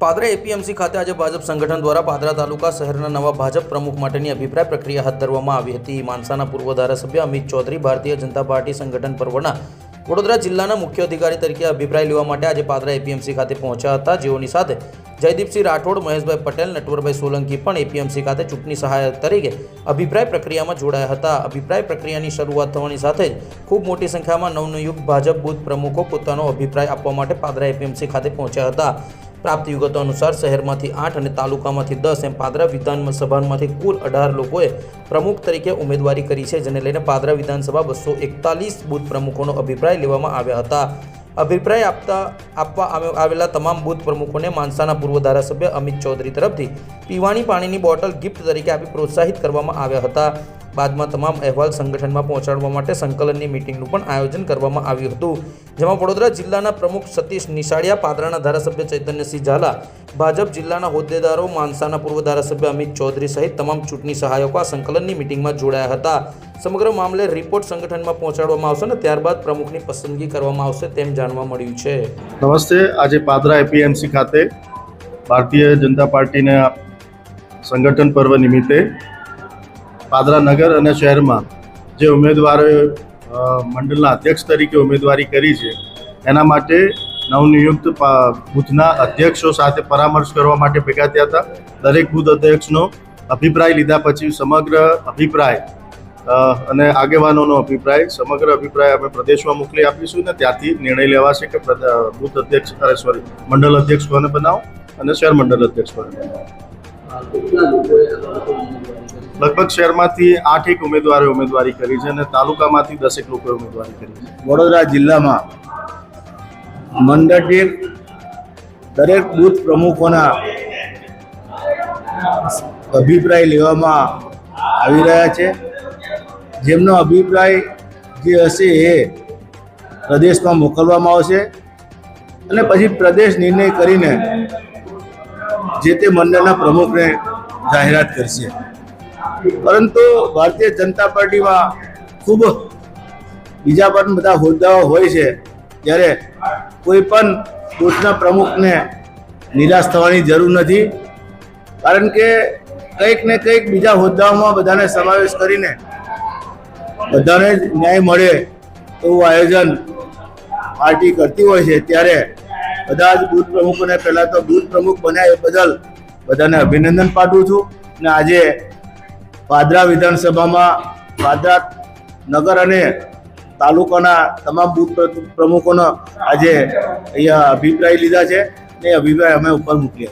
Padra APMC ખાતે આજે ભાજપ સંગઠન દ્વારા પાદરા તાલુકા શહેરના નવા ભાજપ પ્રમુખ માટેની અભિપ્રાય પ્રક્રિયા હાથ ધરવામાં આવી હતી। માનસાના પૂર્વ ધારાસભ્ય અમિત ચૌધરી ભારતીય જનતા પાર્ટી સંગઠન પર્વના વડોદરા જિલ્લાના મુખ્ય અધિકારી તરીકે અભિપ્રાય લેવા માટે આજે પાદરા એપીએમસી ખાતે પહોંચ્યા હતા, જેઓની સાથે જયદીપસિંહ રાઠોડ, મહેશભાઈ પટેલ, નટવરભાઈ સોલંકી પણ એપીએમસી ખાતે ચૂંટણી સહાયક તરીકે અભિપ્રાય પ્રક્રિયામાં જોડાયા હતા। અભિપ્રાય પ્રક્રિયાની શરૂઆત થવાની સાથે જ ખૂબ મોટી સંખ્યામાં નવનિયુક્ત ભાજપ બૂથ પ્રમુખો પોતાનો અભિપ્રાય આપવા માટે પાદરા એપીએમસી ખાતે પહોંચ્યા હતા। પ્રાપ્ત વિગતો અનુસાર શહેરમાંથી 8 અને તાલુકામાંથી 10 એમ પાદરા વિધાનસભામાંથી કુલ 18 લોકોએ પ્રમુખ તરીકે ઉમેદવારી કરી છે, જેને લઈને પાદરા વિધાનસભા 241 બૂથ પ્રમુખોનો અભિપ્રાય લેવામાં આવ્યા હતા। અભિપ્રાય આપવા આવેલા તમામ બૂથ પ્રમુખોને માનસાના પૂર્વ ધારાસભ્ય અમિત ચૌધરી તરફથી પીવાની પાણીની બોટલ ગિફ્ટ તરીકે આપી પ્રોત્સાહિત કરવામાં આવ્યા હતા। બાદમાં તમામ અહેવાલ સંગઠનમાં પહોંચાડવા માટે સંકલનની મિટિંગનું પણ આયોજન કરવામાં આવ્યું હતું, જેમાં વડોદરા જિલ્લાના પ્રમુખ સતીશ નિશાળિયા, પાદરાના ધારાસભ્ય ચૈતન્યસિંહ ઝાલા, ભાજપ જિલ્લાના હોદ્દેદારો, માનસાના પૂર્વ ધારાસભ્ય અમિત ચૌધરી સહિત તમામ ચૂંટણી સહાયકો આ સંકલનની મિટિંગમાં જોડાયા હતા। સમગ્ર મામલે રિપોર્ટ સંગઠનમાં પહોંચાડવામાં આવશે અને ત્યારબાદ પ્રમુખની પસંદગી કરવામાં આવશે તેમ જાણવા મળ્યું છે। નમસ્તે। આજે પાદરા એપીએમસી ખાતે ભારતીય જનતા પાર્ટીના સંગઠન પર્વ નિમિત્તે પાદરા નગર અને શહેરમાં જે ઉમેદવારોએ મંડળના અધ્યક્ષ તરીકે ઉમેદવારી કરી છે એના માટે નવનિયુક્ત બૂથના અધ્યક્ષો સાથે પરામર્શ કરવા માટે ભેગા થયા હતા। દરેક બૂથ અધ્યક્ષનો અભિપ્રાય લીધા પછી સમગ્ર અભિપ્રાય અને આગેવાનોનો અભિપ્રાય સમગ્ર અભિપ્રાય અમે પ્રદેશમાં મોકલી આપીશું ને ત્યાંથી નિર્ણય લેવાશે કે બૂથ અધ્યક્ષ મંડળ અધ્યક્ષ કોને બનાવો અને શહેર મંડળ અધ્યક્ષ કોને બનાવો। લગભગ શહેરમાંથી 8 ઉમેદવારોએ ઉમેદવારી કરી છે અને તાલુકામાંથી 10 લોકોએ ઉમેદવારી કરી છે। વડોદરા જિલ્લામાં મંડળ દીઠ દરેક બૂથ પ્રમુખોના અભિપ્રાય લેવામાં આવી રહ્યા છે, જેમનો અભિપ્રાય જે હશે એ પ્રદેશમાં મોકલવામાં આવશે અને પછી પ્રદેશ નિર્ણય કરીને જે તે મંડળના પ્રમુખને જાહેરાત કરશે। પરંતુ ભારતીય જનતા પાર્ટીમાં ખૂબ બીજા પણ બધા હોદ્દાઓ હોય છે, જ્યારે કોઈ પણ બૂથના પ્રમુખને નિરાશ થવાની જરૂર નથી, કારણ કે કંઈક ને કંઈક બીજા હોદ્દાઓમાં બધાને સમાવેશ કરીને બધાને ન્યાય મળે એવું આયોજન પાર્ટી કરતી હોય છે। ત્યારે બધા જ બૂથ પ્રમુખોને પહેલાં તો બૂથ પ્રમુખ બન્યા એ બદલ બધાને અભિનંદન પાઠવું છું અને આજે પાદરા વિધાનસભામાં પાદરા નગર અને તાલુકાના તમામ બૂથ પ્રમુખોનો આજે અહીંયા અભિપ્રાય લીધા છે ને અભિપ્રાય અમે ઉપર મૂકીએ।